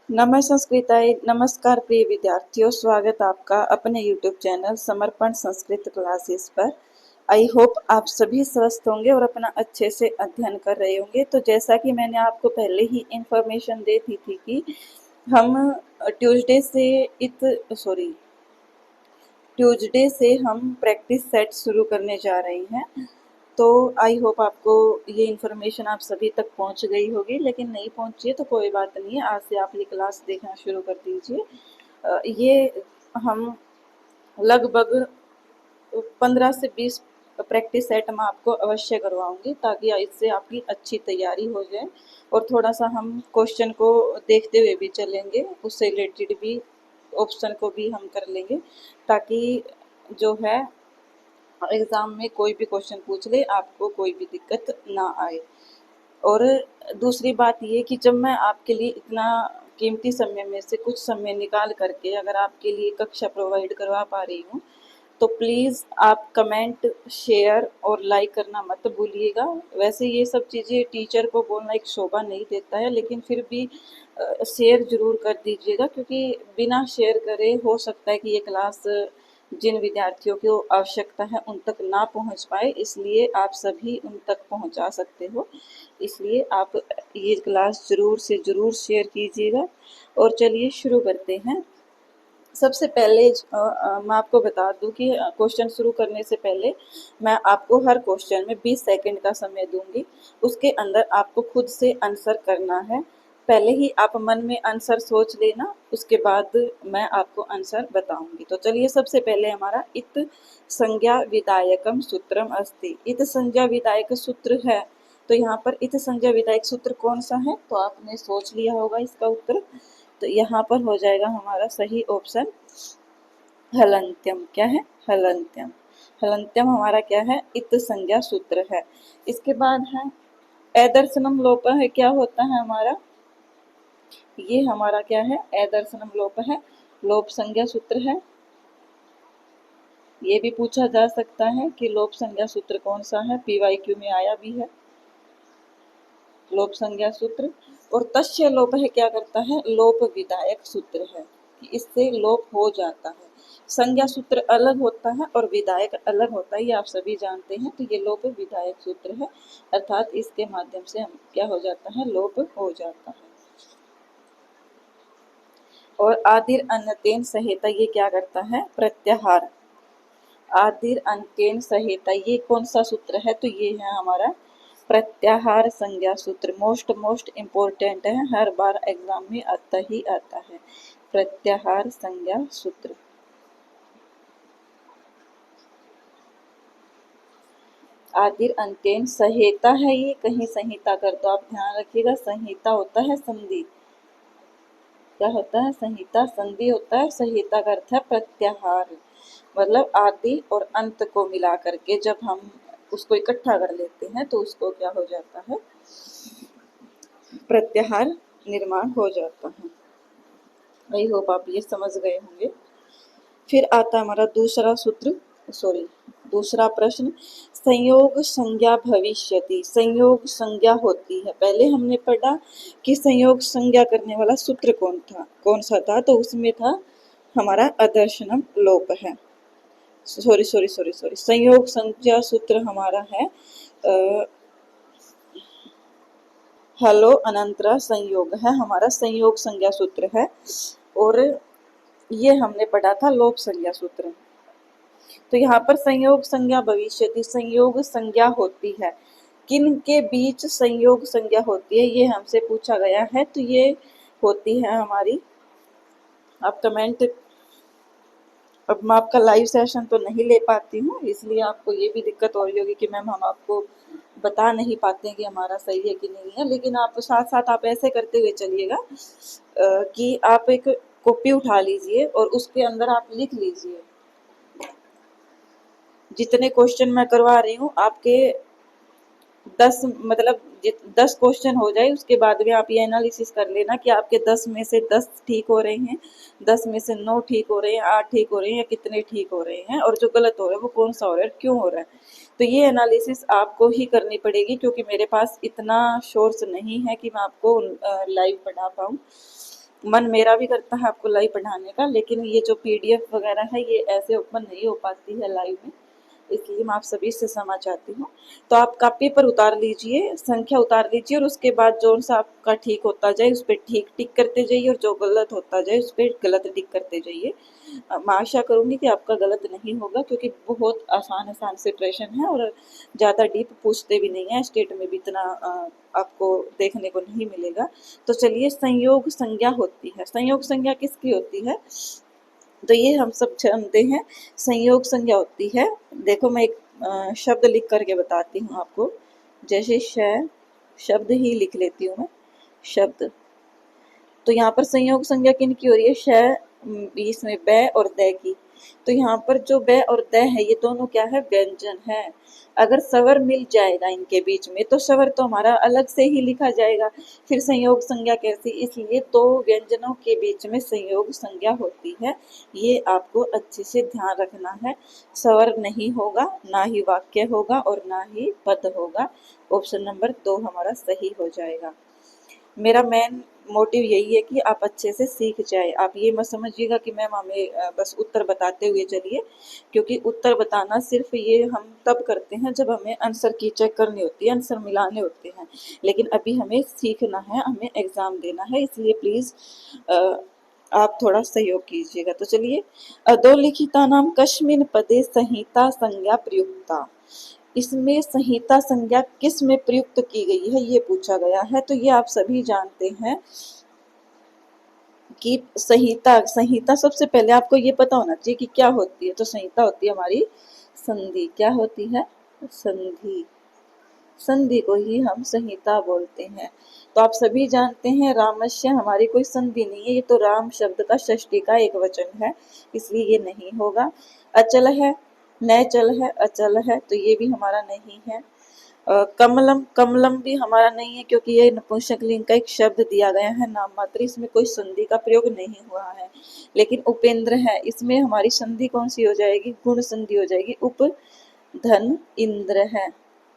नमः संस्कृताय नमस्कार प्रिय विद्यार्थियों, स्वागत आपका अपने YouTube चैनल समर्पण संस्कृत क्लासेस पर। आई होप आप सभी स्वस्थ होंगे और अपना अच्छे से अध्ययन कर रहे होंगे। तो जैसा कि मैंने आपको पहले ही इंफॉर्मेशन दे दी थी कि हम ट्यूसडे से ट्यूसडे से हम प्रैक्टिस सेट शुरू करने जा रहे हैं। तो आई होप आपको ये इन्फॉर्मेशन आप सभी तक पहुंच गई होगी, लेकिन नहीं पहुंची है तो कोई बात नहीं है, आज से आप ये क्लास देखना शुरू कर दीजिए। ये हम लगभग 15 से 20 प्रैक्टिस सेट मैं आपको अवश्य करवाऊंगी, ताकि इससे आपकी अच्छी तैयारी हो जाए और थोड़ा सा हम क्वेश्चन को देखते हुए भी चलेंगे, उससे रिलेटेड भी ऑप्शन को भी हम कर लेंगे, ताकि जो है एग्ज़ाम में कोई भी क्वेश्चन पूछ ले आपको कोई भी दिक्कत ना आए। और दूसरी बात ये कि जब मैं आपके लिए इतना कीमती समय में से कुछ समय निकाल करके अगर आपके लिए कक्षा प्रोवाइड करवा पा रही हूँ, तो प्लीज़ आप कमेंट, शेयर और लाइक करना मत भूलिएगा। वैसे ये सब चीज़ें टीचर को बोलना एक शोभा नहीं देता है, लेकिन फिर भी शेयर ज़रूर कर दीजिएगा, क्योंकि बिना शेयर करे हो सकता है कि ये क्लास जिन विद्यार्थियों को आवश्यकता है उन तक ना पहुंच पाए, इसलिए आप सभी उन तक पहुंचा सकते हो। इसलिए आप ये क्लास ज़रूर से ज़रूर शेयर कीजिएगा। और चलिए शुरू करते हैं। सबसे पहले मैं आपको बता दूं कि क्वेश्चन शुरू करने से पहले मैं आपको हर क्वेश्चन में 20 सेकंड का समय दूंगी। उसके अंदर आपको खुद से आंसर करना है। पहले ही आप मन में आंसर सोच लेना, उसके बाद मैं आपको आंसर बताऊंगी। तो चलिए, सबसे पहले हमारा इत संज्ञा विधायकम सूत्रम अस्ति। इत संज्ञा विधायक सूत्र है, तो यहाँ पर इत संज्ञा विधायक सूत्र कौन सा है, तो आपने सोच लिया होगा इसका उत्तर। तो यहाँ पर हो जाएगा हमारा सही ऑप्शन हलन्त्यम। क्या है? हलन्त्यम। हलन्त्यम हमारा क्या है? इत संज्ञा सूत्र है। इसके बाद है एदर्शनम लोप है। क्या होता है हमारा? ये हमारा क्या है? एदर्शनम लोप है, लोप संज्ञा सूत्र है। ये भी पूछा जा सकता है कि लोप संज्ञा सूत्र कौन सा है, PYQ में आया भी है लोप संज्ञा सूत्र। और तस्य लोप है, क्या करता है? लोप विधायक सूत्र है, कि इससे लोप हो जाता है। संज्ञा सूत्र अलग होता है और विधायक अलग होता है, ये आप सभी जानते हैं। तो ये लोप विधायक सूत्र है, अर्थात इसके माध्यम से हम क्या हो जाता है? लोप हो जाता है। और आदिर अन्यतेन सहेता, ये क्या करता है? प्रत्याहार। आदिर अंत्येन सहेता, ये कौन सा सूत्र है? तो ये है हमारा प्रत्याहार संज्ञा सूत्र। मोस्ट इम्पोर्टेंट है, हर बार एग्जाम में आता ही आता है प्रत्याहार संज्ञा सूत्र। आदिर अंत्येन सहेता है, ये कहीं संहिता कर दो, आप ध्यान रखिएगा। संहिता होता है संधि। क्या होता है? संहिता संधि होता है। संहिता का अर्थ है प्रत्याहार, मतलब आदि और अंत को मिला करके जब हम उसको इकट्ठा कर लेते हैं तो उसको क्या हो जाता है? प्रत्याहार निर्माण हो जाता है। आई होप आप ये समझ गए होंगे। फिर आता है हमारा दूसरा प्रश्न। संयोग संज्ञा भविष्यति। संयोग संज्ञा होती है। पहले हमने पढ़ा कि संयोग संज्ञा करने वाला सूत्र कौन सा था, तो उसमें था हमारा अदर्शनम लोप है। संयोग संज्ञा सूत्र हमारा है हलो अनंतरा संयोग है, हमारा संयोग संज्ञा सूत्र है। और ये हमने पढ़ा था लोप संज्ञा सूत्र। तो यहाँ पर संयोग संज्ञा भविष्यति, संयोग संज्ञा होती है। किन के बीच संयोग संज्ञा होती है, ये हमसे पूछा गया है। तो ये होती है हमारी, आप कमेंट, अब मैं आपका लाइव सेशन तो नहीं ले पाती हूँ, इसलिए आपको ये भी दिक्कत हो रही होगी कि मैम हम आपको बता नहीं पाते हैं कि हमारा सही है कि नहीं है। लेकिन आप साथ साथ आप ऐसे करते हुए चलिएगा कि आप एक कॉपी उठा लीजिए और उसके अंदर आप लिख लीजिए जितने क्वेश्चन मैं करवा रही हूँ आपके 10 क्वेश्चन हो जाए, उसके बाद में आप ये एनालिसिस कर लेना कि आपके 10 में से 10 ठीक हो रहे हैं, 10 में से 9 ठीक हो रहे हैं, 8 ठीक हो रहे हैं, या कितने ठीक हो रहे हैं, और जो गलत हो रहा है वो कौन सा हो रहा है, क्यों हो रहा है। तो ये एनालिसिस आपको ही करनी पड़ेगी, क्योंकि मेरे पास इतना सोर्स नहीं है कि मैं आपको लाइव पढ़ा पाऊँ। मन मेरा भी करता है आपको लाइव पढ़ाने का, लेकिन ये जो पीडीएफ वगैरह है ये ऐसे ओपन नहीं हो पाती है लाइव में, इसलिए मैं आप सभी से क्षमा चाहती हूँ। तो आप कॉपी पर उतार लीजिए, संख्या उतार लीजिए और उसके बाद जो सा आपका ठीक होता जाए उस पर ठीक टिक करते जाइए और जो गलत होता जाए उस पर गलत टिक करते जाइए। मैं आशा करूँगी कि आपका गलत नहीं होगा, क्योंकि बहुत आसान आसान से प्रश्न है और ज़्यादा डीप पूछते भी नहीं है, स्टेट में भी इतना आपको देखने को नहीं मिलेगा। तो चलिए, संयोग संज्ञा होती है। संयोग संज्ञा किसकी होती है? तो ये हम सब जानते हैं, संयोग संज्ञा होती है। देखो, मैं एक शब्द लिख करके बताती हूँ आपको। जैसे शब्द ही लिख लेती हूँ मैं, शब्द। तो यहाँ पर संयोग संज्ञा किन की हो रही है? बीच में ब और द की। तो यहाँ पर जो ब और द है ये दोनों क्या है? व्यंजन है। अगर स्वर मिल जाएगा इनके बीच में तो स्वर तो हमारा अलग से ही लिखा जाएगा, फिर संयोग संज्ञा कैसी? इसलिए दो व्यंजनों के बीच में संयोग संज्ञा होती है। ये आपको अच्छे से ध्यान रखना है। स्वर नहीं होगा, ना ही वाक्य होगा और ना ही पद होगा। ऑप्शन नंबर 2 हमारा सही हो जाएगा। मेरा मेन मोटिव यही है कि आप अच्छे से सीख जाए। आप ये मत समझिएगा कि मैम हमें बस उत्तर बताते हुए चलिए, क्योंकि उत्तर बताना सिर्फ ये हम तब करते हैं जब हमें आंसर की चेक करनी होती है, आंसर मिलाने होते हैं। लेकिन अभी हमें सीखना है, हमें एग्ज़ाम देना है, इसलिए प्लीज़ आप थोड़ा सहयोग कीजिएगा। तो चलिए, अधोलिखिता नाम कस्मिन् पदे संहिता संज्ञा प्रयुक्ता। इसमें संहिता संज्ञा किस में प्रयुक्त की गई है ये पूछा गया है। तो ये आप सभी जानते हैं कि संहिता संहिता सबसे पहले आपको ये पता होना चाहिए कि क्या होती है। तो संहिता होती है हमारी संधि। क्या होती है? संधि। संधि को ही हम संहिता बोलते हैं। तो आप सभी जानते हैं रामस्य हमारी कोई संधि नहीं है, ये तो राम शब्द का षष्ठी का एक वचन है, इसलिए ये नहीं होगा। अचल है, नचल है, अचल है, तो ये भी हमारा नहीं है। कमलम, कमलम भी हमारा नहीं है, क्योंकि ये नपुंसकलिंग का एक शब्द दिया गया है नाम मात्र, इसमें कोई संधि का प्रयोग नहीं हुआ है। लेकिन उपेंद्र है, इसमें हमारी संधि कौन सी हो जाएगी? गुण संधि हो जाएगी। उपधन इंद्र है।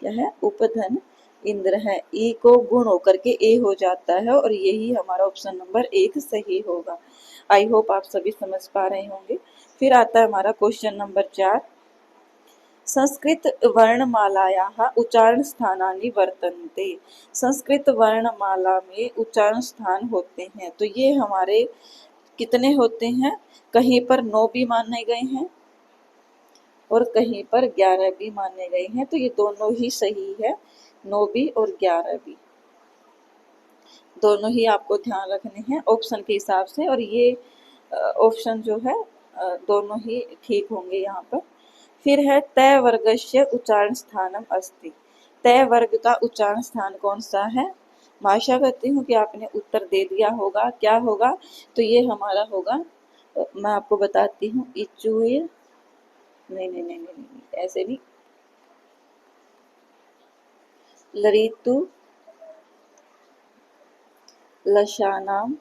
क्या है? उपधन इंद्र है। ई को गुण होकर के ए हो जाता है और यही हमारा ऑप्शन नंबर 1 सही होगा। आई होप आप सभी समझ पा रहे होंगे। फिर आता है हमारा क्वेश्चन नंबर 4। संस्कृत वर्णमालायाः उच्चारणस्थानानि वर्तन्ते। संस्कृत वर्णमाला में उच्चारण स्थान होते हैं। तो ये हमारे कितने होते हैं? कहीं पर 9 भी माने गए हैं और कहीं पर 11 भी माने गए हैं। तो ये दोनों ही सही है, 9 भी और 11 भी, दोनों ही आपको ध्यान रखने हैं ऑप्शन के हिसाब से। और ये ऑप्शन जो है दोनों ही ठीक होंगे यहाँ पर। फिर है तय वर्गस्य उच्चारण स्थानम अस्ति। तय वर्ग का उच्चारण स्थान कौन सा है? मैं आशा करती हूँ कि आपने उत्तर दे दिया होगा। क्या होगा? तो ये हमारा होगा, मैं आपको बताती हूँ, इचुए, नहीं नहीं नहीं नहीं नहीं, ऐसे नहीं, लरितु लशानाम,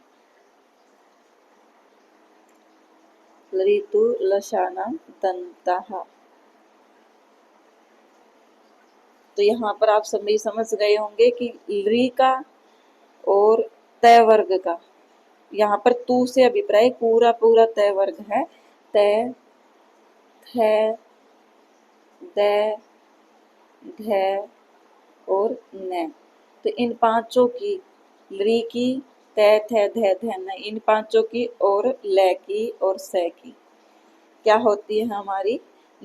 लरितु लशानाम दंताः। तो यहाँ पर आप सभी समझ गए होंगे कि ली का और तय वर्ग का, यहाँ पर तू से अभिप्राय पूरा पूरा तय वर्ग है। तय, थ, द, घ और न। तो इन पांचों की, ली की, तय, थ, ध, ध, न, इन पांचों की और ल की और स की क्या होती है? हमारी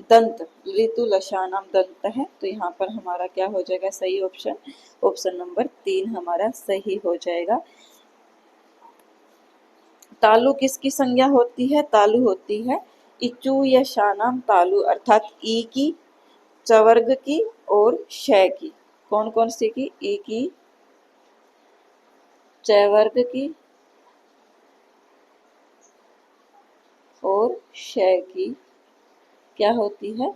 दंत। ऋतु लशानाम दंत है। तो यहाँ पर हमारा क्या हो जाएगा सही ऑप्शन? ऑप्शन नंबर 3 हमारा सही हो जाएगा। तालु किसकी संज्ञा होती है? तालु होती है इचु या शानाम तालु, अर्थात ई की, चवर्ग की और श की। कौन कौन सी की? ई की, चवर्ग की और श की क्या होती है?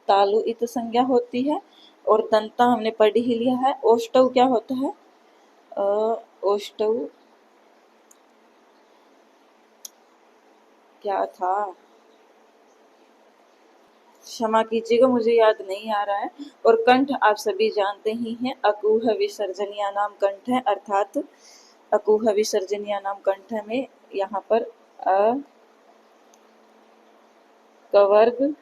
तालु इत संज्ञा होती है। और दंता हमने पढ़ ही लिया है। ओष्टव क्या होता है? ओष्टव क्या था? क्षमा कीजिएगा, मुझे याद नहीं आ रहा है। और कंठ आप सभी जानते ही हैं, अकूह विसर्जनिया नाम कंठ है, अर्थात अकुह विसर्जनीय नाम कंठ में यहाँ पर अ कवर्ग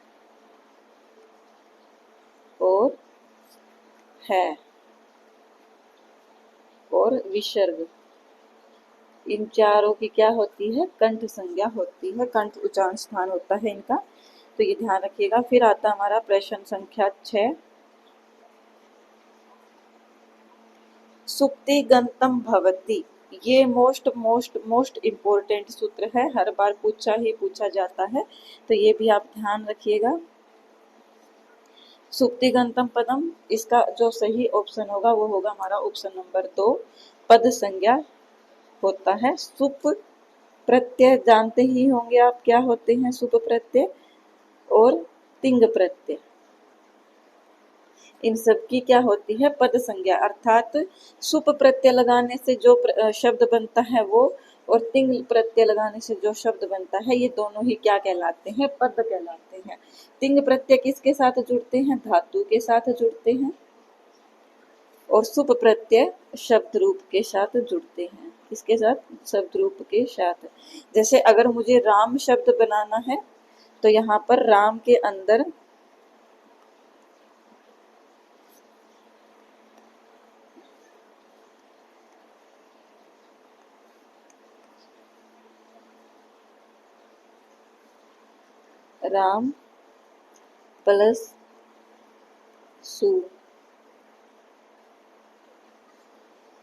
और है और विसर्ग, इन चारों की क्या होती है? कंठ संज्ञा होती है, कंठ उच्चारण स्थान होता है इनका, तो ये ध्यान रखिएगा। फिर आता हमारा प्रश्न संख्या 6, सुप्ति गंतम भवति। ये मोस्ट मोस्ट मोस्ट इम्पोर्टेंट सूत्र है, हर बार पूछा जाता है, तो ये भी आप ध्यान रखिएगा। सुप्ति गंतम पदम, इसका जो सही ऑप्शन होगा वो होगा हमारा ऑप्शन नंबर 2, पद संज्ञा होता है। सुप प्रत्यय जानते ही होंगे आप क्या होते हैं, सुप प्रत्यय और तिंग प्रत्यय, इन सब की क्या होती है? पद संज्ञा, अर्थात सुप प्रत्यय लगाने से जो शब्द बनता है वो, और तिंग प्रत्यय लगाने से जो शब्द बनता है, ये दोनों ही क्या कहलाते हैं? पद कहलाते हैं। तिंग प्रत्यय किसके साथ जुड़ते हैं? धातु के साथ जुड़ते हैं, और सुप प्रत्यय शब्द रूप के साथ जुड़ते हैं। किसके साथ? शब्द रूप के साथ। जैसे अगर मुझे राम शब्द बनाना है, तो यहाँ पर राम के अंदर राम प्लस सु,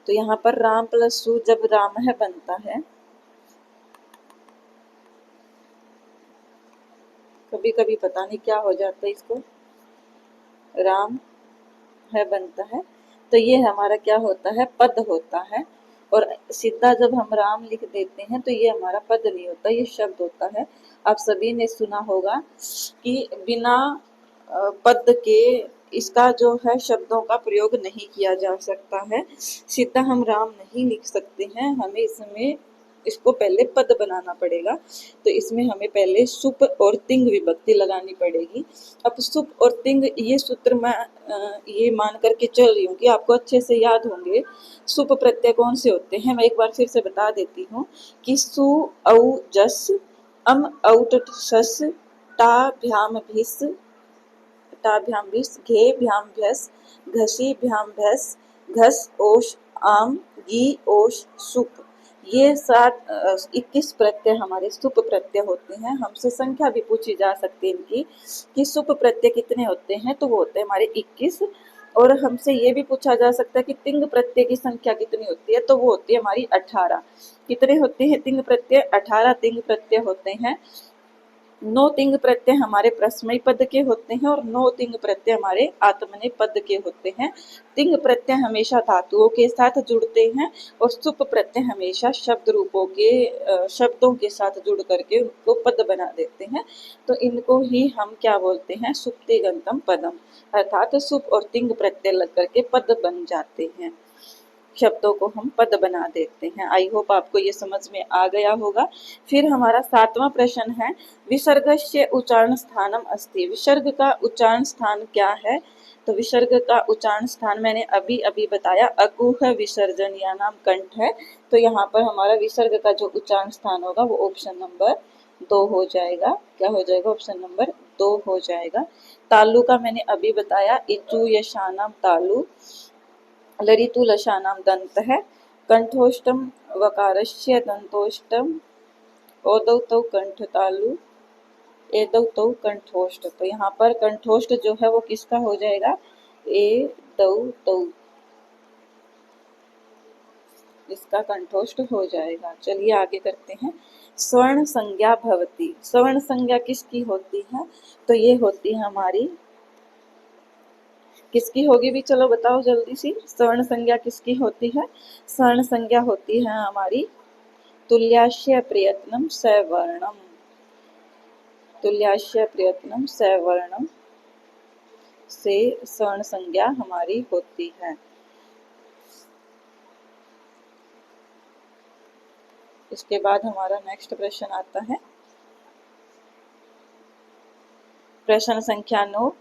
तो यहाँ पर राम प्लस सु जब राम है बनता है, कभी कभी पता नहीं क्या हो जाता है इसको, राम है बनता है, तो ये हमारा क्या होता है? पद होता है। और सीधा जब हम राम लिख देते हैं तो ये हमारा पद नहीं होता, ये शब्द होता है। आप सभी ने सुना होगा कि बिना पद के इसका जो है शब्दों का प्रयोग नहीं किया जा सकता है, सीधा हम राम नहीं लिख सकते हैं, हमें इसमें इसको पहले पद बनाना पड़ेगा। तो इसमें हमें पहले सुप और तिंग विभक्ति लगानी पड़ेगी। अब सुप और तिंग ये सूत्र मैं ये मान करके चल रही हूँ कि आपको अच्छे से याद होंगे। सुप प्रत्यय कौन से होते हैं, मैं एक बार फिर से बता देती हूँ कि सु औ जस अम औट सस टा भ्याम भिस टाभ्याम विष घे भ्याम भ्यस घसी भ्याम भैस घस ओश आम गी ओश सुप, ये 21 प्रत्यय हमारे सुप प्रत्यय होते हैं। हमसे संख्या भी पूछी जा सकती है इनकी कि सुप प्रत्यय कितने होते हैं, तो वो होते हैं हमारे 21। और हमसे ये भी पूछा जा सकता है कि तिंग प्रत्यय की संख्या कितनी होती है, तो वो होती है हमारी 18। कितने होते हैं तिंग प्रत्यय? 18 तिंग प्रत्यय होते हैं। 9 तिंग प्रत्यय हमारे प्रश्मयी पद के होते हैं और 9 तिंग प्रत्यय हमारे आत्मनेय पद के होते हैं। तिंग प्रत्यय हमेशा धातुओं के साथ जुड़ते हैं और सुप प्रत्यय हमेशा शब्द रूपों के शब्दों के साथ जुड़ करके उनको पद बना देते हैं। तो इनको ही हम क्या बोलते हैं? सुप्तिगंतम पदम, अर्थात सुप और तिंग प्रत्यय लग करके पद बन जाते हैं, शब्दों को हम पद बना देते हैं। आई होप आपको ये समझ में आ गया होगा। फिर हमारा 7वां प्रश्न है, विसर्गस्य उच्चारण स्थानम अस्ति। विसर्ग का उच्चारण स्थान क्या है? तो विसर्ग का उच्चारण स्थान मैंने अभी अभी बताया, अकुह विसर्जन या नाम कंठ है। तो यहाँ पर हमारा विसर्ग का जो उच्चारण स्थान होगा वो ऑप्शन नंबर 2 हो जाएगा। क्या हो जाएगा? ऑप्शन नंबर 2 हो जाएगा। तालु का मैंने अभी बताया, इचु यशानाम तालु, लरितु लशानाम दंत है, कंठोष्टम वकारस्य दंतोष्टम, ओदौ तौ कंठ तालु, एदौ तौ कंठोष्ट। तो यहाँ पर कंठोष्ट जो है वो किसका हो जाएगा? ए दौ तौ, इसका कंठोष्ट हो जाएगा। चलिए आगे करते हैं। स्वर्ण संज्ञा भवति। स्वर्ण संज्ञा किसकी होती है? तो ये होती है हमारी, किसकी होगी भी? चलो बताओ जल्दी सी, स्वर्ण संज्ञा किसकी होती है? स्वर्ण संज्ञा होती है हमारी तुल्याश्य प्रयत्नम सवर्णम, तुल्याश्य प्रयत्नम सवर्णम से स्वर्ण संज्ञा हमारी होती है। इसके बाद हमारा नेक्स्ट प्रश्न आता है, प्रश्न संख्या 9,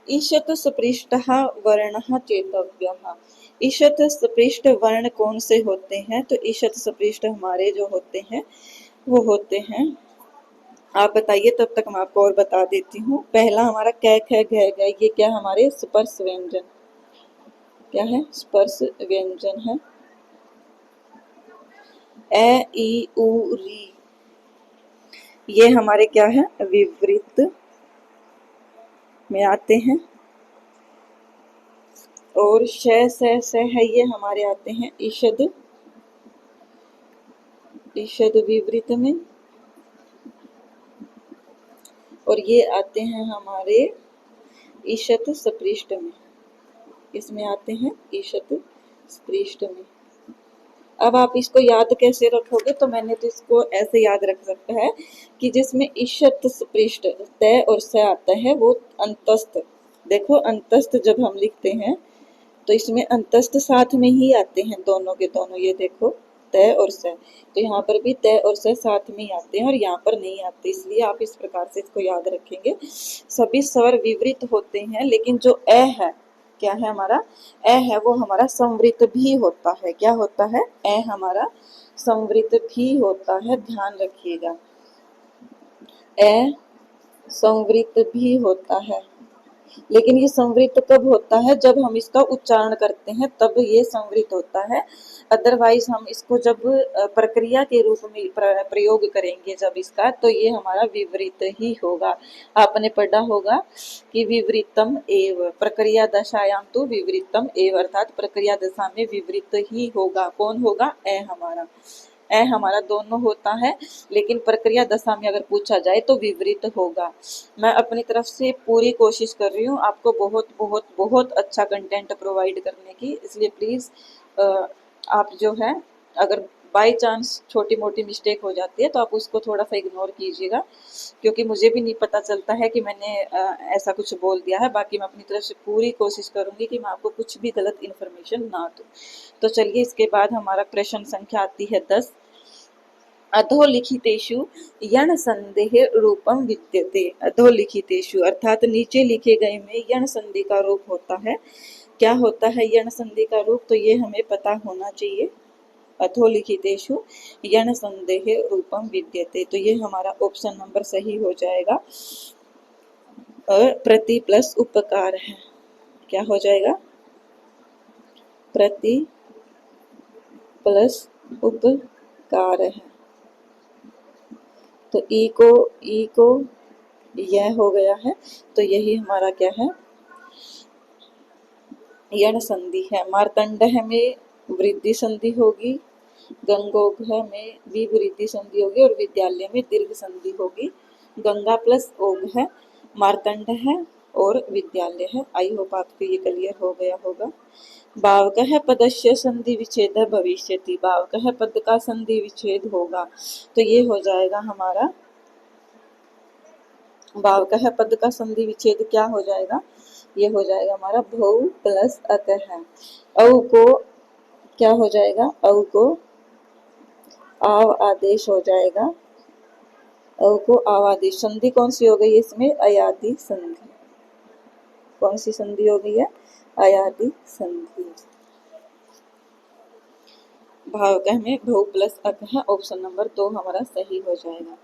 ईशतु सुपृष्टः वर्णः चेतव्यः। ईशत स्पृष्ट वर्ण कौन से होते हैं? तो ईशत स्पृष्ट हमारे जो होते हैं वो होते हैं, आप बताइए तब तक मैं आपको और बता देती हूँ। पहला हमारा कै ख घ ग, ये क्या हमारे स्पर्श व्यंजन, क्या है? स्पर्श व्यंजन है। ए ई उ री, ये हमारे क्या है? विवृत में आते हैं। और श स है, ये हमारे आते हैं ईषद, ईषद विवृत में। और ये आते हैं हमारे ईशत स्पृष्ट में, इसमें आते हैं ईशत स्पृष्ट में। अब आप इसको याद कैसे रखोगे? तो मैंने तो इसको ऐसे याद रख रखा है कि जिसमें ईशत स्पृष्ट तय और स आता है वो अंतस्थ, देखो अंतस्थ जब हम लिखते हैं तो इसमें अंतस्थ साथ में ही आते हैं, दोनों के दोनों, ये देखो तय और स, तो यहाँ पर भी तय और स साथ में ही आते हैं और यहाँ पर नहीं आते, इसलिए आप इस प्रकार से इसको याद रखेंगे। सभी स्वर विवृत होते हैं, लेकिन जो अ है, क्या है हमारा? अ है वो हमारा संवृत भी होता है। क्या होता है? अ हमारा संवृत भी होता है, ध्यान रखिएगा। अ संवृत भी होता है, लेकिन ये संवृत कब होता है? जब हम इसका उच्चारण करते हैं तब ये संवृत होता है। अदरवाइज हम इसको जब प्रक्रिया के रूप में प्रयोग करेंगे जब इसका, तो ये हमारा विवृत ही होगा। आपने पढ़ा होगा कि विवृतम एव, प्रक्रिया दशायाम तो विवृतम एव, अर्थात प्रक्रिया दशा में विवृत ही होगा। कौन होगा? हमारा हमारा दोनों होता है, लेकिन प्रक्रिया दशा में अगर पूछा जाए तो विवृत होगा। मैं अपनी तरफ से पूरी कोशिश कर रही हूँ आपको बहुत बहुत बहुत अच्छा कंटेंट प्रोवाइड करने की, इसलिए प्लीज़ आप जो है, अगर बाय चांस छोटी मोटी मिस्टेक हो जाती है तो आप उसको थोड़ा सा इग्नोर कीजिएगा, क्योंकि मुझे भी नहीं पता चलता है कि मैंने ऐसा कुछ बोल दिया है। बाकी मैं अपनी तरफ से पूरी कोशिश करूँगी कि मैं आपको कुछ भी गलत इन्फॉर्मेशन ना दूँ। तो चलिए, इसके बाद हमारा प्रश्न संख्या आती है 10। अधोलिखितेषु यण संदेह रूपम विद्यते। अधोलिखितेषु अर्थात नीचे लिखे गए में यण संधि का रूप होता है। क्या होता है यण संधि का रूप? तो ये हमें पता होना चाहिए। अधोलिखितेषु यण संदेह रूपम विद्यते, तो ये हमारा ऑप्शन नंबर सही हो जाएगा। प्रति प्लस उपकार है, क्या हो जाएगा? प्रति प्लस उपकार है। तो ई को यह हो गया है, तो यही हमारा क्या है? यण संधि है। मार्तंडह में वृद्धि संधि होगी, गंगोघ में भी वृद्धि संधि होगी और विद्यालय में दीर्घ संधि होगी। गंगा प्लस ओघ है, मार्तंड है और विद्यालय है। आई होप आपको ये क्लियर हो गया होगा। भावकः पदस्य संधि विच्छेद भविष्यति, भावकः पद का संधि विच्छेद होगा, तो ये हो जाएगा हमारा भावकः पद का संधि विच्छेद क्या हो जाएगा? ये हो जाएगा हमारा भौ प्लस अत है। औ को क्या हो जाएगा? औ को आव आदेश हो जाएगा। औ को आव आदेश। संधि कौन सी हो गई इसमें? अयादि संधि। कौन सी संधि हो गई है? अयादि संधि। भावकः में भौ प्लस अत है, ऑप्शन नंबर 2 हमारा सही हो जाएगा।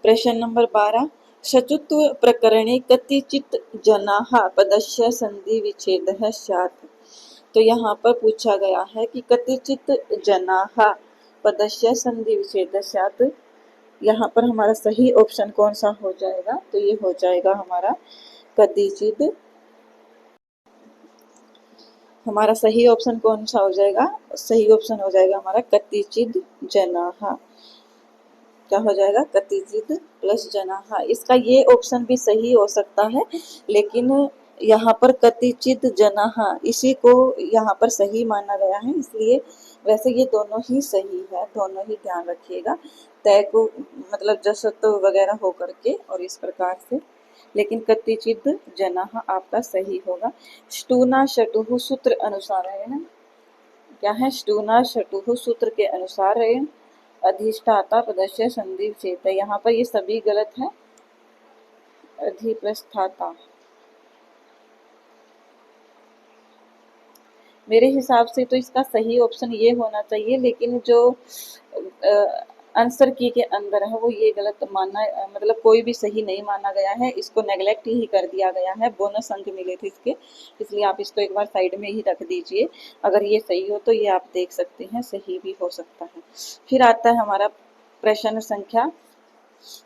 प्रश्न नंबर 12। शचुत्व प्रकरणे कतिचित् जनाः पदस्य संधि विच्छेदः स्यात्। तो यहाँ पर पूछा गया है कि कतिचित् जनाः पदस्य संधि विच्छेदः स्यात्, यहाँ पर हमारा सही ऑप्शन कौन सा हो जाएगा? तो ये हो जाएगा हमारा कतिचित्। हमारा सही ऑप्शन कौन सा हो जाएगा? सही ऑप्शन हो जाएगा हमारा कतिचित् जनाः। क्या हो जाएगा? कतिचित् प्लस जनाः। इसका ये ऑप्शन भी सही हो सकता है, लेकिन यहाँ पर कतिचित् जनाः इसी को यहाँ पर सही माना गया है, इसलिए वैसे ये दोनों ही सही है, दोनों ही ध्यान रखिएगा। तय को मतलब जसत्व वगैरह हो करके और इस प्रकार से, लेकिन कतिचित् जनाः आपका सही होगा। ष्टुना शटुः सूत्र अनुसार है ना, क्या है? ष्टुना शटुः सूत्र के अनुसार है अधिष्ठाता पदस्य संधि विच्छेद। यहाँ पर ये सभी गलत है। अधिप्रस्थाता मेरे हिसाब से तो इसका सही ऑप्शन ये होना चाहिए, लेकिन जो आंसर की के अंदर है वो ये गलत माना, मतलब कोई भी सही नहीं माना गया है, इसको नेगलेक्ट ही कर दिया गया है। बोनस अंक मिले थे इसके, इसलिए आप इसको एक बार साइड में ही रख दीजिए। अगर ये सही हो तो ये आप देख सकते हैं, सही भी हो सकता है। फिर आता है हमारा प्रश्न संख्या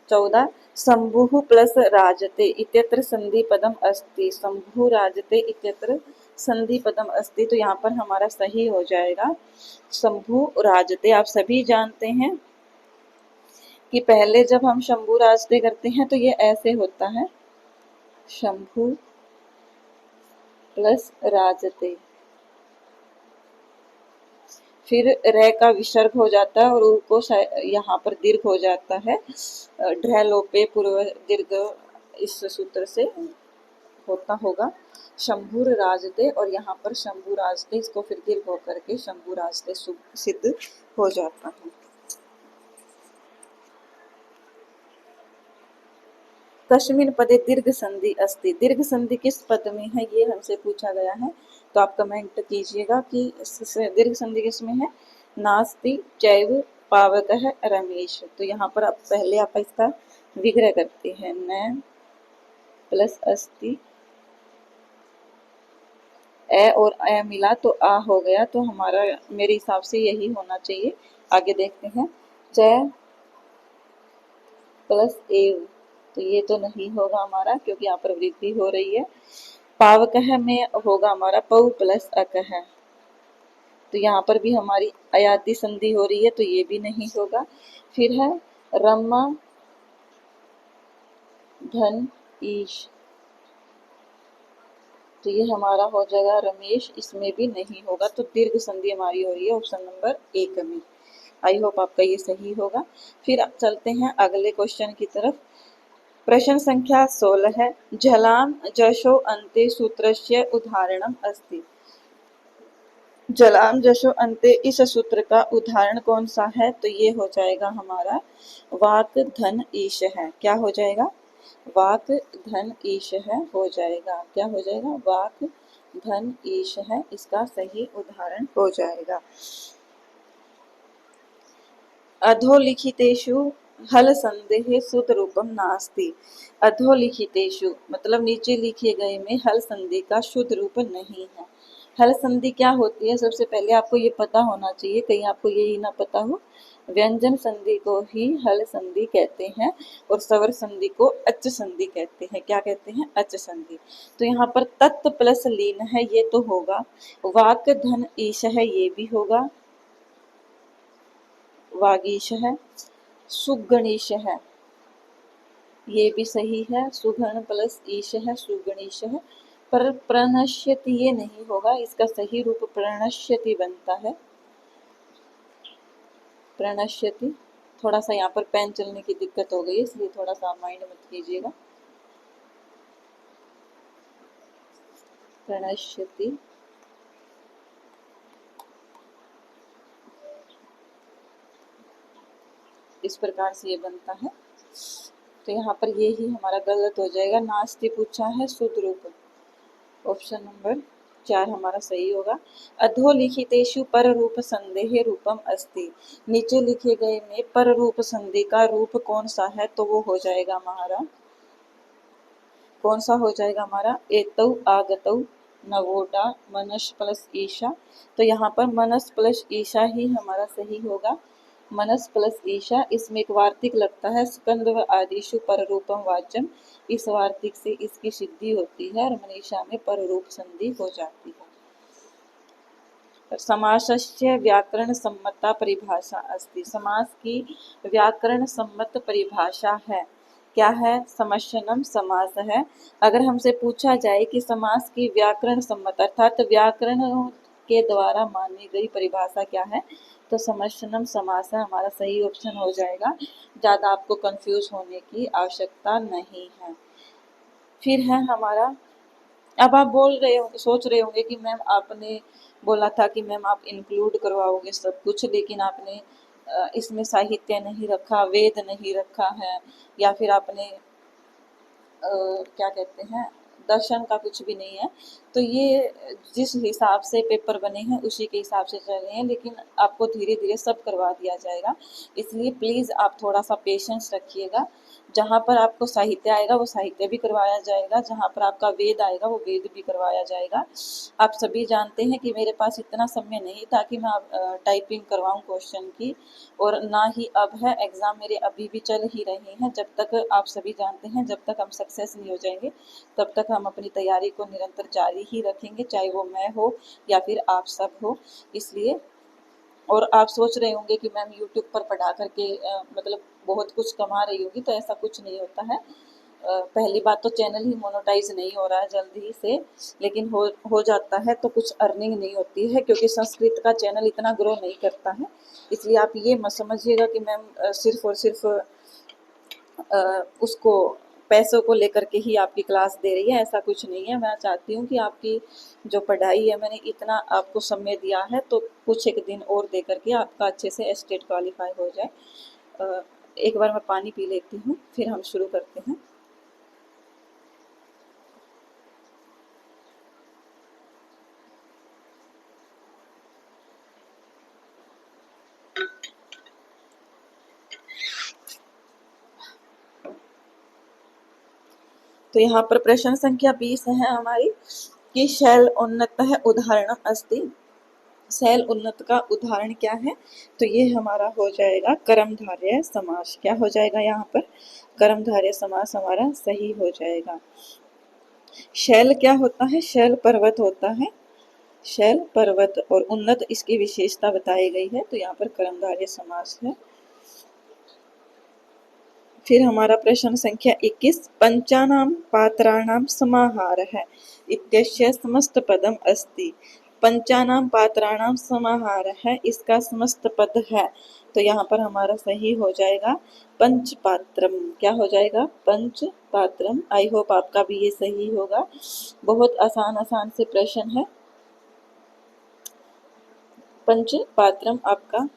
14। शंभुः प्लस राजते इत्यत्र संधि पदम अस्ति। शंभु राजते इत्यत्र संधि पदम अस्ति, तो यहाँ पर हमारा सही हो जाएगा शंभु राजते। आप सभी जानते हैं कि पहले जब हम शंभु राजते करते हैं तो ये ऐसे होता है, शंभु प्लस राजते, फिर रे का विसर्ग हो जाता है और ऊ को यहाँ पर दीर्घ हो जाता है, ढ्र लोपे पूर्व दीर्घ, इस सूत्र से होता होगा शंभुर राजते, और यहाँ पर शंभु राजते, इसको फिर दीर्घ होकर के शंभु राजते सिद्ध हो जाता है। कस्मिन् पदे दीर्घ संधि अस्ति। दीर्घ संधि किस पद में है, ये हमसे पूछा गया है, तो आप कमेंट कीजिएगा कि दीर्घ संधि किसमें है। नास्ति चैव पावकः रमेश, तो यहाँ पर आप पहले आप इसका विग्रह करते हैं, न प्लस अस्ति, ए और ए मिला तो आ हो गया, तो हमारा मेरे हिसाब से यही होना चाहिए। आगे देखते हैं, च प्लस एव, तो ये तो नहीं होगा हमारा, क्योंकि यहाँ पर वृद्धि हो रही है। पावकः में होगा हमारा पौ प्लस अकः, तो यहाँ पर भी हमारी अयाति संधि हो रही है, तो ये भी नहीं होगा। फिर है रमा धन ईश, तो ये हमारा हो जाएगा रमेश, इसमें भी नहीं होगा, तो दीर्घ संधि हमारी हो रही है ऑप्शन नंबर 1 में। आई होप आपका ये सही होगा। फिर अब चलते हैं अगले क्वेश्चन की तरफ। प्रश्न संख्या 16 है, झलाम जशो अन्ते सूत्रस्य उदाहरणम अस्ति। जलाम जशो अन्ते, इस सूत्र का उदाहरण कौन सा है, तो ये हो जाएगा हमारा वाक धन ईश है। क्या हो जाएगा, वाक धन ईश है हो जाएगा। क्या हो जाएगा, वाक धन ईश है, इसका सही उदाहरण हो जाएगा। अधोलिखितेषु हल संदेह शुद्ध रूपम नास्ति। अधोलिखितेषु मतलब नीचे लिखे गए में हल संधि का शुद्ध रूप नहीं है। हल संधि क्या होती है, सबसे पहले आपको ये पता होना चाहिए, कहीं आपको यही ना पता हो। व्यंजन संधि को ही हल संधि कहते हैं और स्वर संधि को अच संधि कहते हैं। क्या कहते हैं, अच संधि। तो यहाँ पर तत् प्लस लीन है, ये तो होगा। वाक धन ईश है, ये भी होगा। वागीश है, सुगणीश है, ये भी सही है। सुगण प्लस ईश है, सुगणीश है। पर प्रणश्यति ये नहीं होगा, इसका सही रूप प्रणश्यति बनता है। प्रणश्यति, थोड़ा सा यहाँ पर पेन चलने की दिक्कत हो गई, इसलिए थोड़ा सा माइंड मत कीजिएगा। प्रणश्यति, इस प्रकार से ये बनता है, तो यहाँ पर ये ही हमारा गलत हो जाएगा। नास्ति पूछा है, शुद्ध रूप, ऑप्शन नंबर 4 हमारा सही होगा। अधोलिखितेषु पर रूप संदेह रूपम अस्ति। नीचे लिखे गए में पर रूप संधि का रूप कौन सा है, तो वो हो जाएगा हमारा, कौन सा हो जाएगा हमारा, एतौ आगतौ नवोटा मनस प्लस ईशा। तो यहाँ पर मनस प्लस ईशा ही हमारा सही होगा। मनस प्लस ईशा, इसमें एक वार्तिक लगता है, स्कंद व आदिशु पर रूपम वाच्यम, इस वार्तिक से इसकी सिद्धि होती है और मनीषा में पर रूप संधि हो जाती है। समासस्य व्याकरण सम्मता परिभाषा अस्ति। समास की व्याकरण सम्मत परिभाषा है, क्या है, समस्यनम समास है। अगर हमसे पूछा जाए कि समास की व्याकरण सम्मत अर्थात व्याकरण के द्वारा मानी गई परिभाषा क्या है, तो समस्यनम समास है हमारा सही ऑप्शन हो जाएगा। ज़्यादा आपको कंफ्यूज होने की आवश्यकता नहीं है। फिर है हमारा, अब आप बोल रहे होंगे, सोच रहे होंगे कि मैम आपने बोला था कि मैम आप इंक्लूड करवाओगे सब कुछ, लेकिन आपने इसमें साहित्य नहीं रखा, वेद नहीं रखा है, या फिर आपने क्या कहते हैं, दर्शन का कुछ भी नहीं है। तो ये जिस हिसाब से पेपर बने हैं उसी के हिसाब से चल रहे हैं, लेकिन आपको धीरे धीरे सब करवा दिया जाएगा। इसलिए प्लीज़ आप थोड़ा सा पेशेंस रखिएगा। जहाँ पर आपको साहित्य आएगा वो साहित्य भी करवाया जाएगा, जहाँ पर आपका वेद आएगा वो वेद भी करवाया जाएगा। आप सभी जानते हैं कि मेरे पास इतना समय नहीं था कि मैं टाइपिंग करवाऊँ क्वेश्चन की, और ना ही अब है। एग्ज़ाम मेरे अभी भी चल ही रहे हैं। जब तक आप सभी जानते हैं, जब तक हम सक्सेस नहीं हो जाएंगे तब तक हम अपनी तैयारी को निरंतर जारी ही रखेंगे, चाहे वो मैं हो या फिर आप सब हो। इसलिए, और आप सोच रहे होंगे कि मैम यूट्यूब पर पढ़ा करके मतलब बहुत कुछ कमा रही होगी, तो ऐसा कुछ नहीं होता है। पहली बात तो चैनल ही मोनेटाइज नहीं हो रहा है जल्दी से, लेकिन हो जाता है तो कुछ अर्निंग नहीं होती है, क्योंकि संस्कृत का चैनल इतना ग्रो नहीं करता है। इसलिए आप ये मत समझिएगा कि मैम सिर्फ और सिर्फ उसको पैसों को लेकर के ही आपकी क्लास दे रही है, ऐसा कुछ नहीं है। मैं चाहती हूँ कि आपकी जो पढ़ाई है, मैंने इतना आपको समय दिया है तो कुछ एक दिन और दे करके आपका अच्छे से स्टेट क्वालिफाई हो जाए। एक बार मैं पानी पी लेती हूँ, फिर हम शुरू करते हैं। तो यहाँ पर प्रश्न संख्या 20 है हमारी कि शैल उन्नत है उदाहरणम अस्ति। शैल उन्नत का उदाहरण क्या है? तो ये हमारा हो जाएगा कर्मधारय समास। क्या हो जाएगा यहाँ पर? कर्मधारय समास हमारा सही हो जाएगा। शैल क्या होता है? शैल पर्वत होता है, शैल पर्वत, और उन्नत इसकी विशेषता बताई गई है, तो यहाँ पर कर्मधारय समास है। फिर हमारा प्रश्न संख्या 21, पंचानां पात्राणां समाहारः इत्यस्य समस्त पदम अस्ति। पंचानां पात्राणां समाहारः इसका समस्त पद है, तो यहाँ पर हमारा सही हो जाएगा पंचपात्रम। क्या हो जाएगा? पंचपात्रम। आई होप आपका भी ये सही होगा। बहुत आसान आसान से प्रश्न है। पंचपात्रम आपका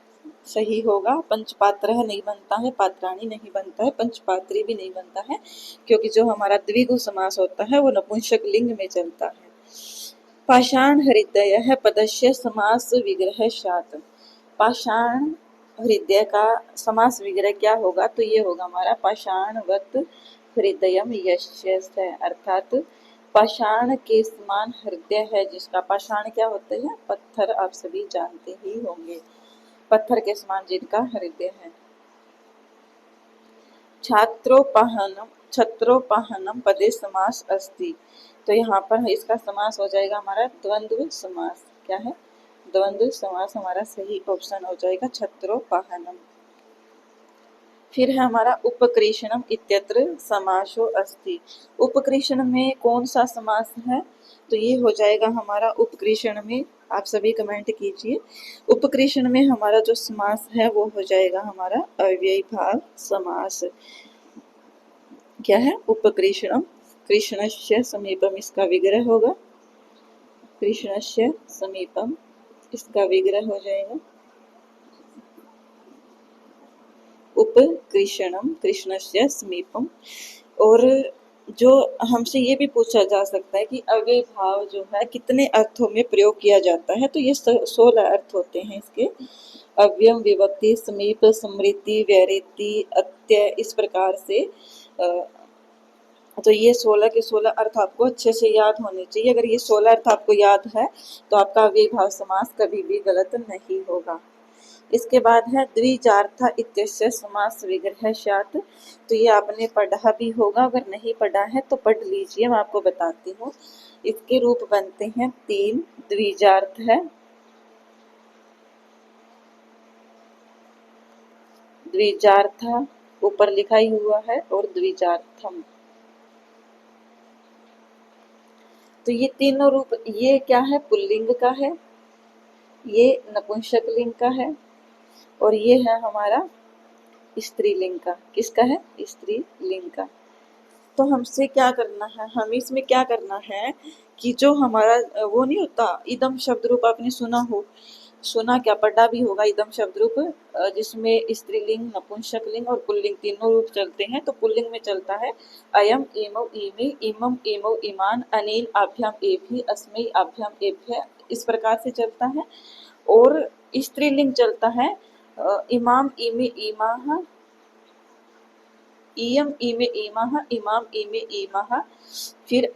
सही होगा। पंचपात्र नहीं बनता है, पात्राणी नहीं बनता है, पंचपात्री भी नहीं बनता है, क्योंकि जो हमारा द्विगु समास होता है वो नपुंसक लिंग में चलता है। पाषाण हृदय पदस्य समास विग्रह शात। पाषाण हृदय का समास विग्रह क्या होगा? तो ये होगा हमारा पाषाणवत हृदयम यस्य है, अर्थात पाषाण के समान हृदय है जिसका। पाषाण क्या होते हैं? पत्थर, आप सभी जानते ही होंगे। पत्थर के समान जिनका हृदय है। छत्रोपहनम पदे समास अस्ति। तो यहाँ पर इसका समास हो जाएगा हमारा द्वंद्व समास। क्या है? द्वंद्व समास हमारा सही ऑप्शन हो जाएगा छत्रोपहनम। फिर है हमारा उपकृषणम इत्यत्र समासो अस्ति। उपकृषण में कौन सा समास है? तो ये हो जाएगा हमारा उपकृषण में, आप सभी कमेंट कीजिए। उपकृषण में हमारा जो समास है वो हो जाएगा हमारा अव्ययी भाव समास। क्या है? उपकृषणम, कृष्णस्य समीपम इसका विग्रह होगा। कृष्णस्य समीपम इसका विग्रह हो जाएगा उपकृषणम, कृष्णस्य समीपम। और जो हमसे ये भी पूछा जा सकता है कि अव्यय भाव जो है कितने अर्थों में प्रयोग किया जाता है? तो ये 16 अर्थ होते हैं इसके। अव्ययम, विभक्ति, समीप, स्मृति, वैरिति, अत्य, इस प्रकार से। तो ये 16 के 16 अर्थ आपको अच्छे से याद होने चाहिए। अगर ये 16 अर्थ आपको याद है तो आपका अव्ययी भाव समास कभी भी गलत नहीं होगा। इसके बाद है द्विजार्थ इत्यस्य समास विग्रह स्यात्। तो ये आपने पढ़ा भी होगा, अगर नहीं पढ़ा है तो पढ़ लीजिए, मैं आपको बताती हूँ। इसके रूप बनते हैं 3। द्विजार्थ है, द्विजार्थ ऊपर लिखा ही हुआ है, और द्विजार्थम। तो ये तीनों रूप, ये क्या है? पुल्लिंग का है, ये नपुंसक लिंग का है, और ये है हमारा स्त्रीलिंग का। किसका है? स्त्रीलिंग का। तो हमसे क्या करना है? हमें इसमें क्या करना है कि जो हमारा वो नहीं होता इदम शब्द रूप, आपने सुना हो, सुना क्या पढ़ा भी होगा इदम शब्द रूप, जिसमें स्त्रीलिंग, नपुंसकलिंग और पुल्लिंग तीनों रूप चलते हैं। तो पुल्लिंग में चलता है अयम, एमौ, ईमे, इमम, एमौ, ईमान, अनिल, आभ्याम, एभि, अस्मै, आभ्याम, एभ्य, इस प्रकार से चलता है। और स्त्रीलिंग चलता है इमाम, ईमे, ईमाह, इयम, ईमे, ईमाह, इमाम, ईमे, ईमाह, फिर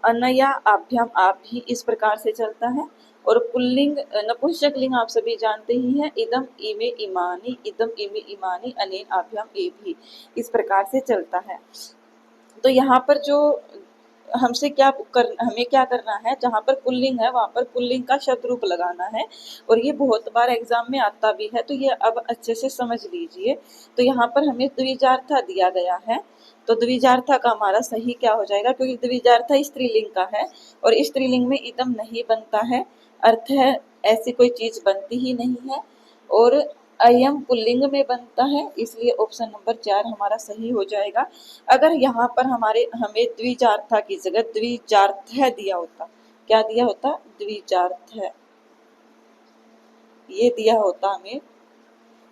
अनया, आभ्याम, आभि, इस प्रकार से चलता है। और पुल्लिंग नपुंसकलिंग आप सभी जानते ही हैं, इदम, ईमे, इमानी, इदम, ईमे, इमानी, अनेन, आभ्याम, एभि, इस प्रकार से चलता है। तो यहाँ पर जो हमें क्या करना है, जहाँ पर पुल्लिंग है वहाँ पर पुल्लिंग का शब्द रूप लगाना है। और ये बहुत बार एग्जाम में आता भी है, तो ये अब अच्छे से समझ लीजिए। तो यहाँ पर हमें द्विजार्था दिया गया है, तो द्विजार्था का हमारा सही क्या हो जाएगा, क्योंकि द्विजार्था स्त्रीलिंग का है और स्त्रीलिंग में इदम नहीं बनता है, अर्थ है ऐसी कोई चीज बनती ही नहीं है। और अयम पुल्लिंग में बनता है, इसलिए ऑप्शन नंबर 4 हमारा सही हो जाएगा। अगर यहाँ पर हमें द्विजार्था की जगह द्विजार्थ दिया होता, क्या दिया होता, द्विजार्थ, ये दिया होता हमें,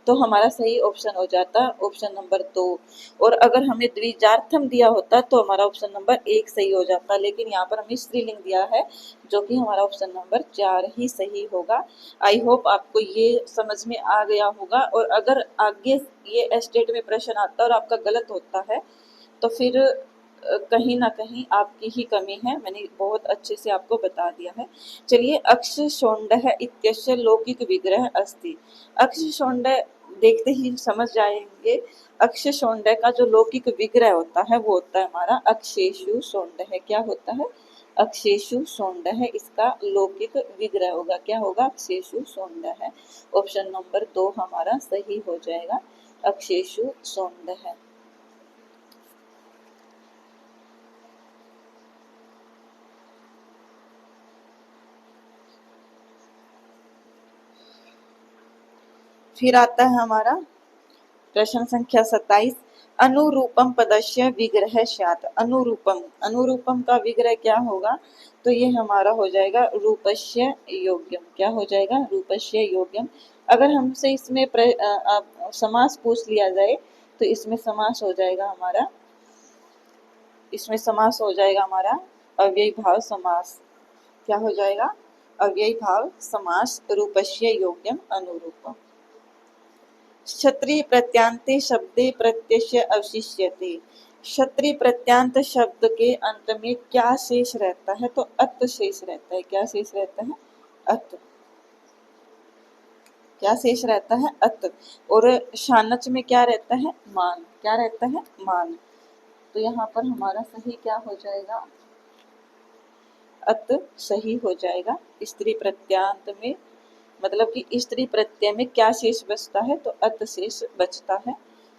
तो हमारा सही ऑप्शन हो जाता ऑप्शन नंबर 2। और अगर हमें द्विजार्थम दिया होता तो हमारा ऑप्शन नंबर 1 सही हो जाता, लेकिन यहाँ पर हमें स्त्रीलिंग दिया है, जो कि हमारा ऑप्शन नंबर 4 ही सही होगा। आई होप आपको ये समझ में आ गया होगा। और अगर आगे ये स्टेट में प्रश्न आता है और आपका गलत होता है, तो फिर कहीं ना कहीं आपकी ही कमी है, मैंने बहुत अच्छे से आपको बता दिया है। चलिए, अक्ष शोंडः इत्यस्य लौकिक विग्रह अस्ति। अक्ष शोंडः देखते ही समझ जाएंगे। अक्ष शोंडः का जो लौकिक विग्रह होता है वो होता है हमारा अक्षेषु शोंडः। क्या होता है, अक्षेषु शोंडः, इसका लौकिक विग्रह होगा, क्या होगा, अक्षेषु शोंडः। ऑप्शन नंबर 2 हमारा सही हो जाएगा, अक्षेषु शोंडः। फिर आता है हमारा प्रश्न संख्या 27, अनुरूपम पदस्य विग्रह स्यात्। अनुरूपम, अनुरूपम का विग्रह क्या होगा, तो ये हमारा हो जाएगा रूपस्य योग्यम। क्या हो जाएगा, रूपस्य योग्यम। अगर हमसे इसमें समास पूछ लिया जाए तो इसमें समास हो जाएगा हमारा, इसमें समास हो जाएगा हमारा अव्ययी भाव समास। क्या हो जाएगा, अव्ययी भाव समास, रूपस्य योग्यम अनुरूपम। क्षत्रिय प्रत्यांते शब्दे प्रत्यय अवशिष्यते। क्षत्रिय प्रत्यांत शब्द के अंत में क्या शेष रहता है, तो अत शेष रहता है। क्या शेष रहता है, अत। क्या शेष रहता है, अत। और शानच में क्या रहता है, मान। क्या रहता है, मान। तो यहाँ पर हमारा सही क्या हो जाएगा, अत सही हो जाएगा। स्त्री प्रत्यांत में मतलब कि स्त्री प्रत्यय में क्या शेष बचता है, तो अत शेष बचता है।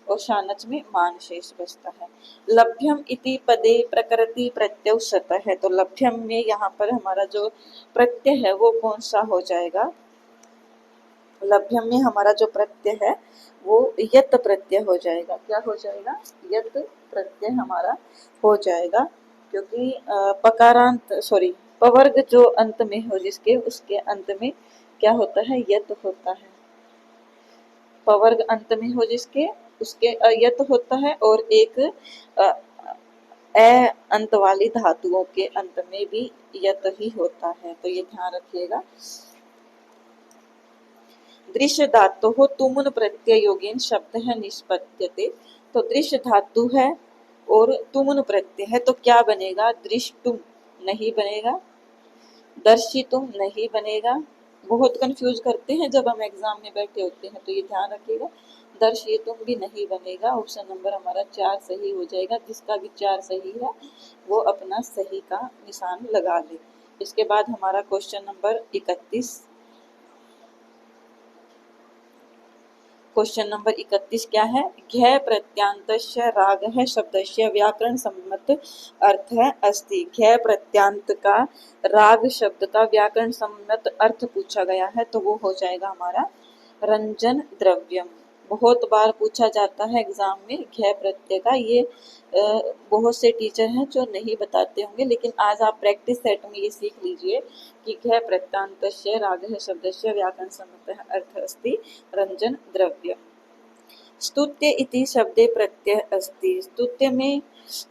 और शानच में मान शेष बचता है। लभ्यम इति पदे प्रकृति प्रत्यय सत है, तो लभ्यम में यहाँ पर हमारा जो प्रत्यय है वो कौन सा हो जाएगा, लभ्यम में हमारा जो प्रत्यय है वो यत प्रत्यय हो जाएगा। क्या हो जाएगा, यत प्रत्यय हमारा हो जाएगा, क्योंकि पकारांत पवर्ग जो अंत में हो जिसके, उसके अंत में क्या होता है, यत होता है। पवर्ग अंत में हो जिसके, उसके यत होता है। और एक ए अंत वाली धातुओं के अंत में भी यत ही होता है, तो ये ध्यान रखिएगा। दृश्य धातु हो तुमुन प्रत्यय योगेन शब्द है निष्पत्यते। तो दृश्य धातु है और तुमुन प्रत्यय है, तो क्या बनेगा, दृष्टुम नहीं बनेगा, दर्शितुम नहीं बनेगा। बहुत कंफ्यूज करते हैं जब हम एग्जाम में बैठे होते हैं, तो ये ध्यान रखिएगा। दर्शितुम भी नहीं बनेगा। ऑप्शन नंबर हमारा 4 सही हो जाएगा। जिसका भी 4 सही है वो अपना सही का निशान लगा ले। इसके बाद हमारा क्वेश्चन नंबर 31। क्वेश्चन नंबर 31 क्या है, घ्य प्रत्यांतस्य रागः शब्दस्य व्याकरण सम्मत अर्थ है अस्ति। घ्य प्रत्यांत का राग शब्द का व्याकरण सम्मत अर्थ पूछा गया है, तो वो हो जाएगा हमारा रंजन द्रव्यम। बहुत बार पूछा जाता है एग्जाम में घय प्रत्यय का। ये बहुत से टीचर हैं जो नहीं बताते होंगे, लेकिन आज आप प्रैक्टिस सेट में ये सीख लीजिए कि घय प्रत्ययान्तस्य रागः शब्दस्य व्याकरण सम्मतः अर्थ अस्ति रंजन द्रव्य। स्तुत्य इति शब्दे प्रत्यय अस्ति। स्तुत्य में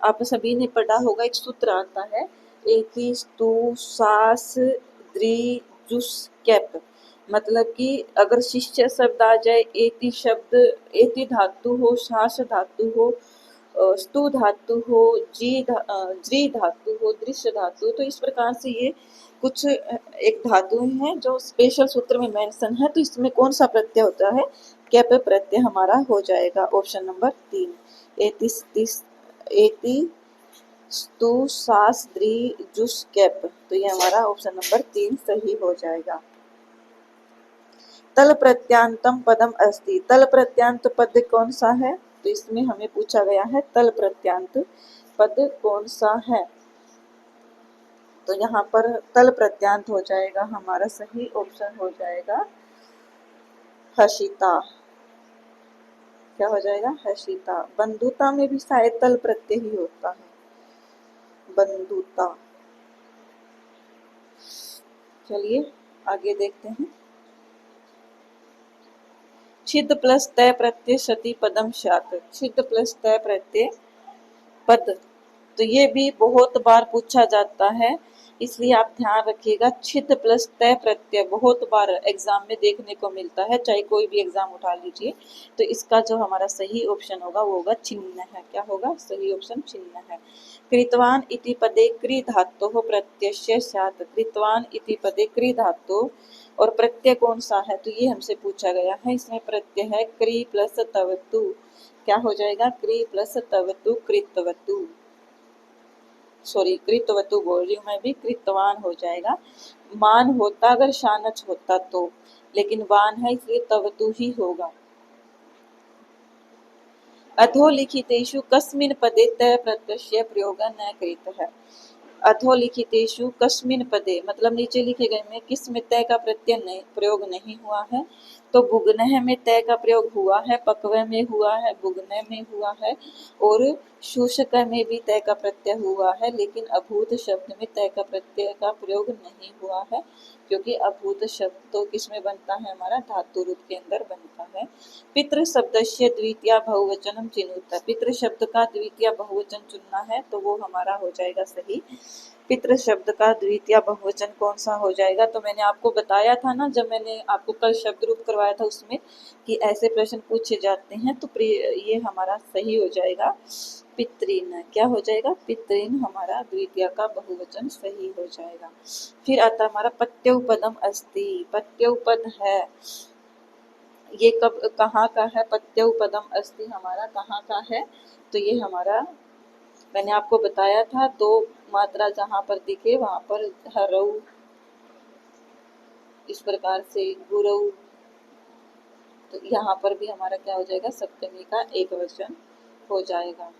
आप सभी ने पढ़ा होगा, एक सूत्र आता है एति स्तु सास द्रि जुस कैप। मतलब कि अगर शिष्य शब्द आ जाए, एति शब्द, एति धातु हो, शास धातु हो, स्तु धातु हो, जी धातु हो, दृश्य धातु, तो इस प्रकार से ये कुछ एक धातुएं हैं जो स्पेशल सूत्र में मेंशन है। तो इसमें कौन सा प्रत्यय होता है? कैप प्रत्यय हमारा हो जाएगा ऑप्शन नंबर 3। एति स्तु सास द्रि जुस कैप, तो ये हमारा ऑप्शन नंबर 3 सही हो जाएगा। तल प्रत्यांतम पदम अस्ति। तल प्रत्यांत पद कौन सा है? तो इसमें हमें पूछा गया है तल प्रत्यांत पद कौन सा है। तो यहाँ पर तल प्रत्यांत हो जाएगा हमारा सही ऑप्शन हो जाएगा हर्षिता। क्या हो जाएगा? हर्षिता। बंधुता में भी शायद तल प्रत्यय ही होता है, बंधुता। चलिए आगे देखते हैं। छिद प्लस तय प्रत्यय सति पदम स्यात्। छिद प्लस तय प्रत्यय पद, तो ये भी बहुत बार पूछा जाता है, इसलिए आप ध्यान रखिएगा। छिद प्लस तय प्रत्यय बहुत बार एग्जाम में देखने को मिलता है, चाहे कोई भी एग्जाम उठा लीजिए। तो इसका जो हमारा सही ऑप्शन होगा वो होगा छिन्न है। क्या होगा? सही ऑप्शन छिन्न है। कृतवान इति पदे कृ धातोः प्रत्ययस्य स्यात्। कृतवान इति पदे कृ धातु और प्रत्यय कौन सा है? तो ये हमसे पूछा गया है। इसमें प्रत्यय है कृ प्लस तवतु। क्या हो जाएगा? कृ प्लस तवतु कृतवतु। सॉरी, कृतवतु बोल रही हूँ मैं भी, कृतवान हो जाएगा। मान होता अगर शानच होता तो, लेकिन वान है इसलिए तवतु ही होगा। अधोलिखितेषु कस्मिन् पदे तय प्रत्ययस्य प्रयोगः न कृतः। अधोलिखितेषु कस्मिन् पदे मतलब नीचे लिखे गए में किस में तय का प्रत्यय प्रयोग नहीं हुआ है? तो बुग्नह में तय का प्रयोग हुआ है, पक्व में हुआ है, बुग्नह में हुआ है और शूषक में भी तय का प्रत्यय हुआ है, लेकिन अभूत शब्द में तय का प्रत्यय का प्रयोग नहीं हुआ है, क्योंकि अभूत शब्द तो किसमें बनता है? हमारा धातु रूप के अंदर बनता है। पितृ शब्दस्य द्वितीय बहुवचनम चिनुत। पितृ शब्द का द्वितीय बहुवचन चुनना है, तो वो हमारा हो जाएगा सही। पितृ शब्द का द्वितीय बहुवचन कौन सा हो जाएगा? तो मैंने आपको बताया था ना, जब मैंने आपको कल शब्द रूप करवाया था उसमें, कि ऐसे प्रश्न पूछे जाते हैं, तो ये हमारा सही हो जाएगा पितृन। क्या हो जाएगा? पितृन हमारा द्वितीय का बहुवचन सही हो जाएगा। फिर आता हमारा पत्यौपदम अस्ति। पत्यौपद है, ये कब कहाँ का है? पत्यौपदम अस्ति हमारा कहाँ का है? तो ये हमारा मैंने आपको बताया था, दो मात्रा जहाँ पर दिखे वहां पर हरऊ, इस प्रकार से गुरऊ, तो यहाँ पर भी हमारा क्या हो जाएगा? सप्तमी का एक वचन हो जाएगा।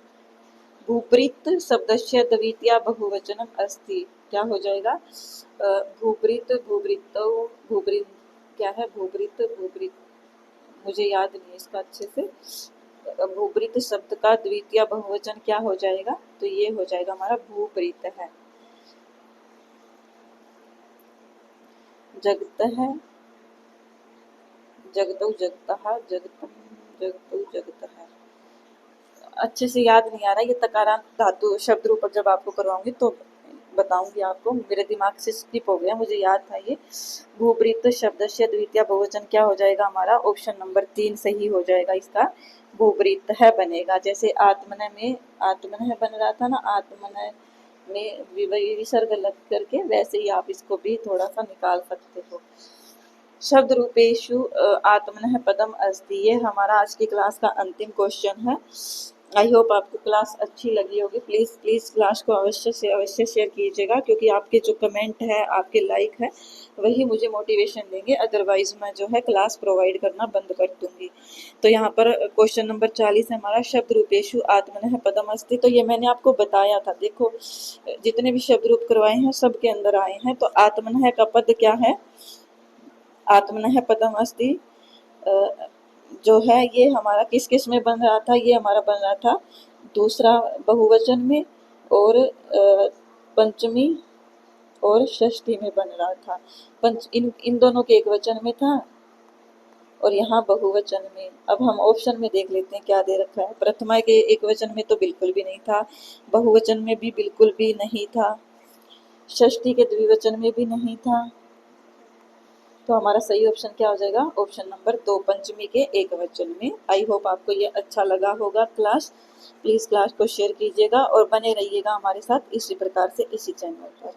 भूपृत शब्दस्य द्वितीय बहुवचनम अस्ति। क्या हो जाएगा? भूपृत, भूवृतौ, भूवृत क्या है? भूपृत, भूवृत मुझे याद नहीं है इसका अच्छे से। भूपृत शब्द का द्वितीय बहुवचन क्या हो जाएगा? तो ये हो जाएगा हमारा भूपृत है। जगत है, जगतौ जगतः, जगतम जगतौ जगतः। अच्छे से याद नहीं आ रहा, ये तकारांत धातु शब्द रूप जब आपको करवाऊंगी तो बताऊंगी आपको, मेरे दिमाग से स्किप हो गया, मुझे याद था ये। भूपृत शब्द से द्वितीय बहुवचन क्या हो जाएगा हमारा? ऑप्शन नंबर 3 सही हो जाएगा इसका। भूपृत है बनेगा। जैसे आत्मन में आत्मन है बन रहा था ना, आत्मन में विसर्ग लग करके, वैसे ही आप इसको भी थोड़ा सा निकाल सकते हो। शब्द रूपेशु आत्मनः पदम अस्ति। ये हमारा आज की क्लास का अंतिम क्वेश्चन है। आई होप आपको क्लास अच्छी लगी होगी। प्लीज़ क्लास को अवश्य से अवश्य शेयर कीजिएगा, क्योंकि आपके जो कमेंट है, आपके लाइक है, वही मुझे मोटिवेशन देंगे। अदरवाइज मैं जो है क्लास प्रोवाइड करना बंद कर दूंगी। तो यहाँ पर क्वेश्चन नंबर 40 है हमारा, शब्द रूपेशु आत्मनः पदम अस्ति। तो ये मैंने आपको बताया था, देखो जितने भी शब्द रूप करवाए हैं सब के अंदर आए हैं। तो आत्मनः का पद क्या है? आत्मनः पदम अस्ति, जो है ये हमारा किस किस में बन रहा था, ये हमारा बन रहा था दूसरा बहुवचन में और पंचमी और षष्ठी में बन रहा था। पंच इन दोनों के एक वचन में था और यहाँ बहुवचन में। अब हम ऑप्शन में देख लेते हैं क्या दे रखा है। प्रथमा के एक वचन में तो बिल्कुल भी नहीं था, बहुवचन में भी बिल्कुल भी नहीं था, षष्ठी के द्विवचन में भी नहीं था। तो हमारा सही ऑप्शन क्या हो जाएगा? ऑप्शन नंबर 2 पंचमी के एक वचन में। आई होप आपको ये अच्छा लगा होगा क्लास। प्लीज़ क्लास को शेयर कीजिएगा और बने रहिएगा हमारे साथ इसी प्रकार से इसी चैनल पर।